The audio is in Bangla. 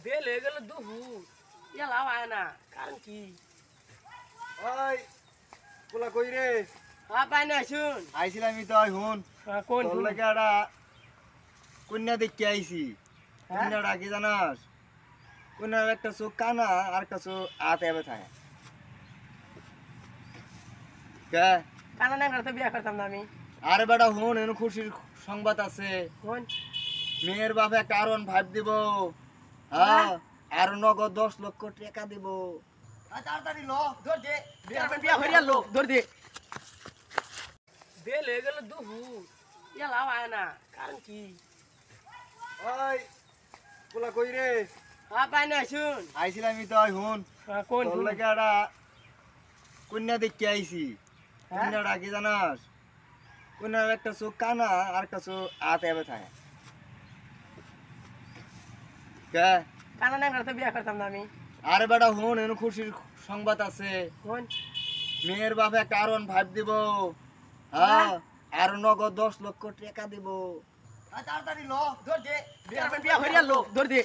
বেল হয়ে গেল দুপুর এলাও আয় না কারণ কি ওই পোলা কই রে পাই না শুন আইছিলাম তো হুন কোন তোর লাগে একটা কন্যা দেখতে আইছি কন্যাটা কি জানাস কন্যার একটা চোখ কানা আর একটা চোখ আত এবে থাকে কে কানা না তো বিয়ে করতাম না আমি আরে বেটা হুন এনে খুশির সংবাদ আছে কোন মেয়ের বাপে একটা R15 দিব হ্যাঁ আর নগদ 10 লক্ষ টাকা দিব তাড়াতাড়ি ল ধর দে বিয়ে হইয়া লোক ধর দে বেল হয়ে গেল দুপুর এলাও আয় না কারণ কি ওই পোলা কই রে পাই না শুন আইছিলাম তো হুন কোন তোর লাগে একটা কন্যা দেখতে আইছি কন্যাটা কি জানাস কন্যার একটা চোখ কানা আর একটা চোখ আত এবে থাকে কে কানা না তো বিয়ে করতাম না আমি আরে বেটা হুন এনে খুশির সংবাদ আছে কোন মেয়ের বাপে একটা R15 দিব হ্যাঁ আর নগদ 10 লক্ষ টাকা দিব তাড়াতাড়ি ল ধর দে বিয়ে হইয়া লোক ধর দে